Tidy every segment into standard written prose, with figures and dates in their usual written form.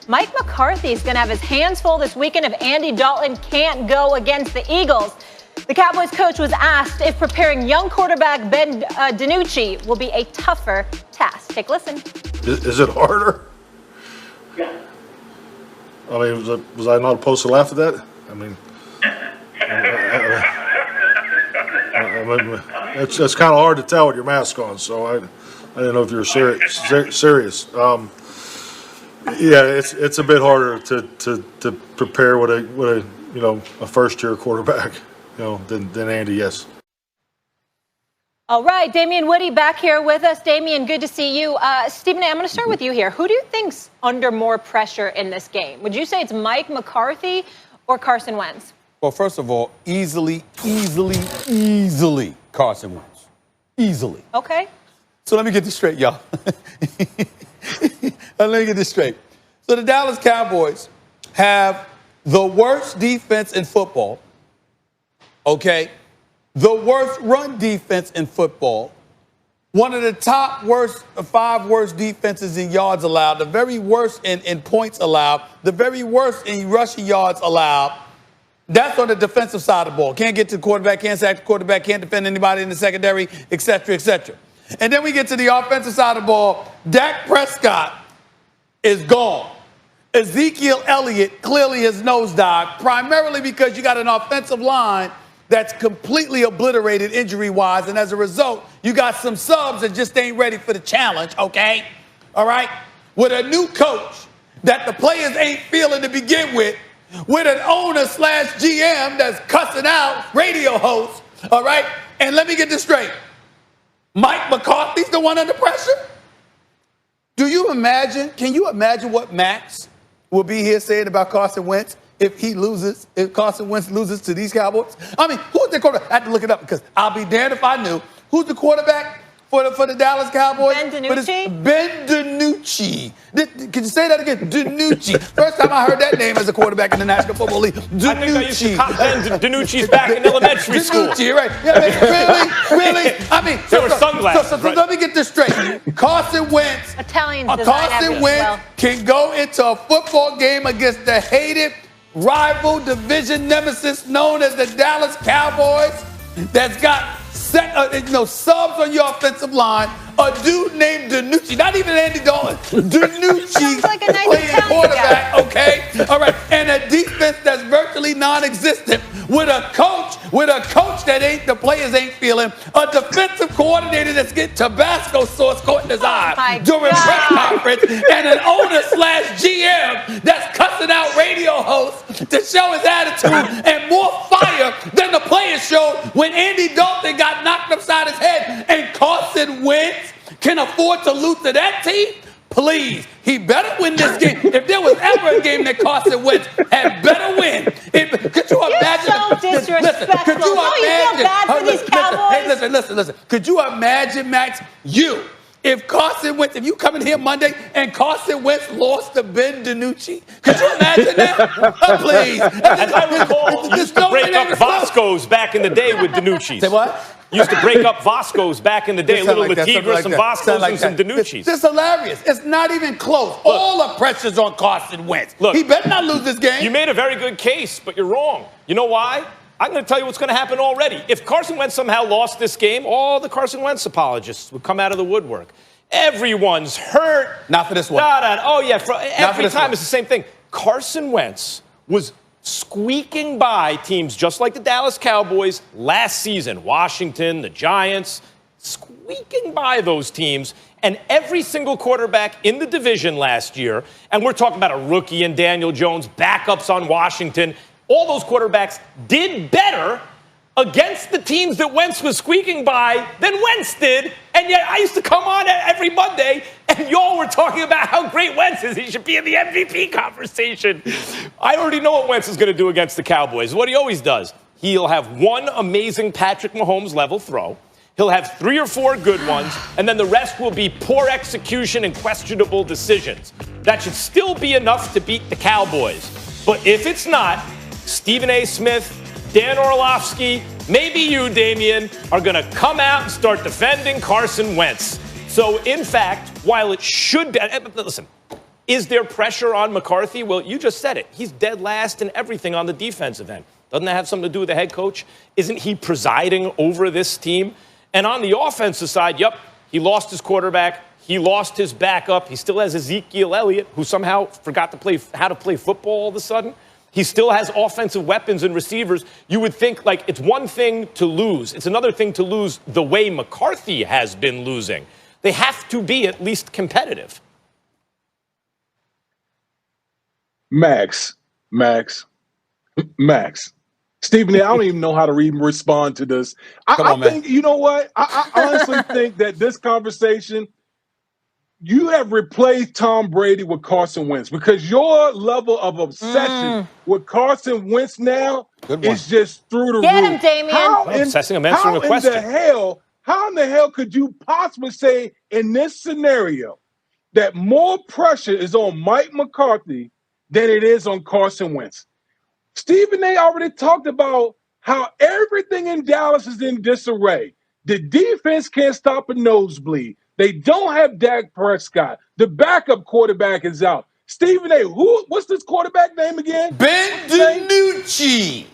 Mike McCarthy is going to have his hands full this weekend if Andy Dalton can't go against the Eagles. The Cowboys coach was asked if preparing young quarterback Ben DiNucci will be a tougher task. Take a listen. Is it harder? Yeah. I mean, was I not supposed to laugh at that? I mean, it's kind of hard to tell with your mask on, so I didn't know if you were serious. Yeah, it's a bit harder to prepare with a first year quarterback, than Andy. Yes. All right, Damian Woody back here with us. Damian, good to see you. Stephen A., I'm going to start with you here. Who do you think's under more pressure in this game? Would you say it's Mike McCarthy or Carson Wentz? Well, first of all, easily Carson Wentz. Easily. Okay. So let me get this straight, y'all. Let me get this straight. So the Dallas Cowboys have the worst defense in football, okay? The worst run defense in football, one of the top five worst defenses in yards allowed, the very worst in points allowed, the very worst in rushing yards allowed. That's on the defensive side of the ball. Can't get to the quarterback, can't sack the quarterback, can't defend anybody in the secondary, et cetera, et cetera. And then we get to the offensive side of the ball. Dak Prescott is gone. Ezekiel Elliott clearly has nosedived, primarily because you got an offensive line that's completely obliterated injury-wise, and as a result, you got some subs that just ain't ready for the challenge, okay? All right? With a new coach that the players ain't feeling to begin with an owner/GM that's cussing out radio hosts, all right? And let me get this straight. Mike McCarthy's the one under pressure? Can you imagine what Max will be here saying about Carson Wentz if Carson Wentz loses to these Cowboys? I mean, who's the quarterback? I had to look it up because I'll be damned if I knew. Who's the quarterback for the Dallas Cowboys? Ben DiNucci? Ben DiNucci. Could you say that again? DiNucci. First time I heard that name as a quarterback in the National Football League. DiNucci. I think I used to cop Ben DiNucci's back in elementary school. DiNucci, right. Yeah, really? I mean, there were sunglasses. So let me get this straight. Carson Wentz can go into a football game against the hated rival division nemesis known as the Dallas Cowboys that's got subs on your offensive line, a dude named DiNucci, not even Andy Dalton, DiNucci Sounds like a nice playing Italian quarterback, guy. okay? All right, and a defense that's virtually non-existent with a coach that the players ain't feeling, a defensive coordinator that's getting Tabasco sauce caught in his eye during press conference, and an owner/GM that's cussing out radio hosts to show his attitude and more fire than the players showed when Andy Dalton got knocked upside his head, and Carson Wentz can afford to lose to that team? Please, he better win this game. If there was ever a game that Carson Wentz had better win, could you imagine? You're so disrespectful. Could you imagine? You feel bad for these Cowboys? Hey, listen. Could you imagine, Max, if Carson Wentz, if you come in here Monday and Carson Wentz lost to Ben DiNucci, could you imagine that? Please. As I recall, you used to break up Vasco's back in the day with DiNucci's. Say what? Used to break up Vasco's back in the day. A little Latigras, some Vasco's, and some DiNucci's. It's hilarious. It's not even close. Look, all the pressure's on Carson Wentz. Look, he better not lose this game. You made a very good case, but you're wrong. You know why? I'm going to tell you what's going to happen already. If Carson Wentz somehow lost this game, all the Carson Wentz apologists would come out of the woodwork. Everyone's hurt. Not for this one. Oh, yeah. Every time it's the same thing. Carson Wentz was squeaking by teams just like the Dallas Cowboys last season. Washington, the Giants, squeaking by those teams. And every single quarterback in the division last year, and we're talking about a rookie and Daniel Jones, backups on Washington, all those quarterbacks did better against the teams that Wentz was squeaking by than Wentz did. And yet I used to come on every Monday and y'all were talking about how great Wentz is. He should be in the MVP conversation. I already know what Wentz is going to do against the Cowboys. What he always does. He'll have one amazing Patrick Mahomes level throw. He'll have 3 or 4 good ones, and then the rest will be poor execution and questionable decisions. That should still be enough to beat the Cowboys. But if it's not, Stephen A. Smith, Dan Orlovsky, maybe you, Damian, are going to come out and start defending Carson Wentz. So, in fact, while it should be, listen, Is there pressure on McCarthy? Well, you just said it. He's dead last in everything on the defensive end. Doesn't that have something to do with the head coach? Isn't he presiding over this team? And on the offensive side, yep, he lost his quarterback. He lost his backup. He still has Ezekiel Elliott, who somehow forgot to play how to play football all of a sudden. He still has offensive weapons and receivers. You would think, like, it's one thing to lose. It's another thing to lose the way McCarthy has been losing. They have to be at least competitive. Max. Stephen, I don't even know how to respond to this. I think, you know what? I honestly think that this conversation, you have replaced Tom Brady with Carson Wentz, because your level of obsession with Carson Wentz now is just through the roof. Get him, Damien. I'm answering a question. How in the hell could you possibly say in this scenario that more pressure is on Mike McCarthy than it is on Carson Wentz? Stephen A. already talked about how everything in Dallas is in disarray. The defense can't stop a nosebleed. They don't have Dak Prescott. The backup quarterback is out. Stephen A., what's this quarterback name again? Ben DiNucci.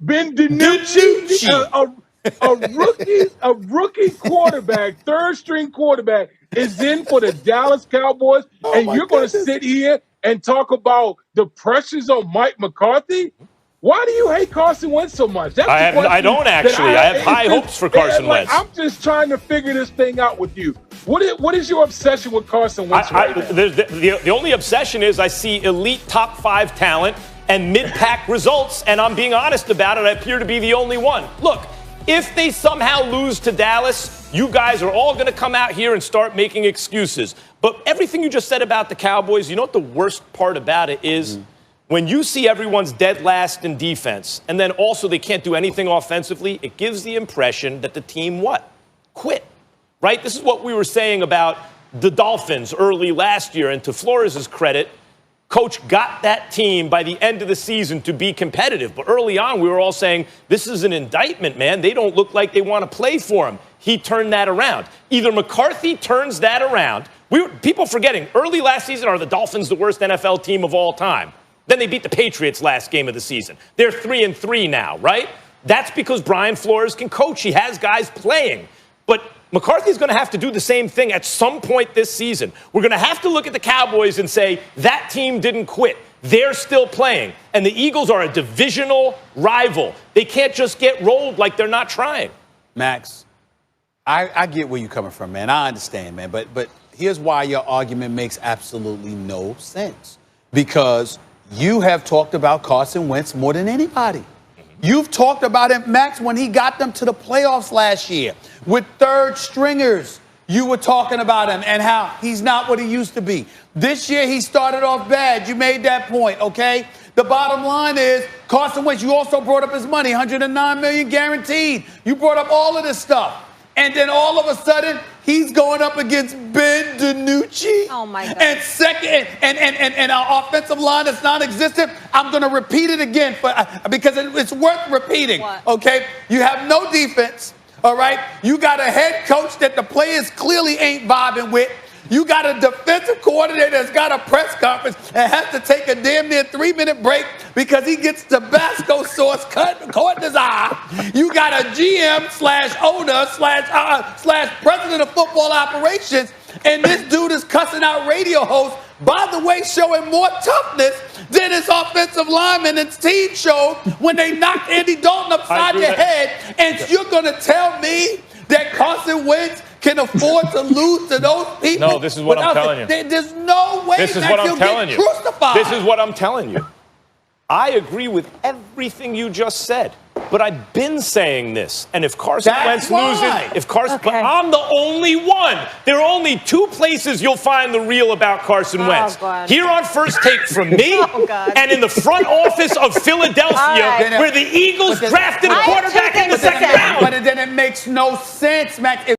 Ben DiNucci. A rookie quarterback, third-string quarterback, is in for the Dallas Cowboys, and you're going to sit here and talk about the pressures on Mike McCarthy? Why do you hate Carson Wentz so much? That's I don't actually. I have high hopes for Carson Wentz. I'm just trying to figure this thing out with you. What is your obsession with Carson Wentz right now? The only obsession is I see elite top 5 talent and mid-pack results, and I'm being honest about it. I appear to be the only one. Look, if they somehow lose to Dallas, you guys are all going to come out here and start making excuses. But everything you just said about the Cowboys, you know what the worst part about it is? When you see everyone's dead last in defense, and then also they can't do anything offensively, it gives the impression that the team what? Quit, right? This is what we were saying about the Dolphins early last year, and to Flores' credit, Coach got that team by the end of the season to be competitive. But early on, we were all saying, this is an indictment, man. They don't look like they want to play for him. He turned that around. Either McCarthy turns that around. People forgetting, early last season, are the Dolphins the worst NFL team of all time? Then they beat the Patriots last game of the season. They're 3-3 now, right? That's because Brian Flores can coach. He has guys playing. But McCarthy's going to have to do the same thing at some point this season. We're going to have to look at the Cowboys and say, that team didn't quit. They're still playing. And the Eagles are a divisional rival. They can't just get rolled like they're not trying. Max, I get where you're coming from, man. I understand, man. But here's why your argument makes absolutely no sense. Because you have talked about Carson Wentz more than anybody. You've talked about him, Max, when he got them to the playoffs last year with third stringers. You were talking about him and how he's not what he used to be. This year, he started off bad. You made that point, okay? The bottom line is Carson Wentz, you also brought up his money, $109 million guaranteed. You brought up all of this stuff. And then all of a sudden, he's going up against Ben DiNucci. Oh, my God. And second, and our offensive line is non-existent. I'm going to repeat it again because it's worth repeating. What? Okay? You have no defense, all right? You got a head coach that the players clearly ain't vibing with. You got a defensive coordinator that's got a press conference and has to take a damn near 3-minute break because he gets Tabasco sauce caught in his eye. You got a GM / owner / president of football operations, and this dude is cussing out radio hosts, by the way, showing more toughness than his offensive lineman and team showed when they knocked Andy Dalton upside the head. And you're going to tell me that Carson Wentz can afford to lose to those people? No, this is what I'm telling you. There's no way this is that what I'm he'll telling get you. crucified. This is what I'm telling you. I agree with everything you just said, but I've been saying this. And if Carson Wentz loses, but I'm the only one. There are only 2 places you'll find the real about Carson Wentz. God. Here on First Take from me, and in the front office of Philadelphia, where the Eagles drafted a quarterback in the second round. But then it makes no sense, Max.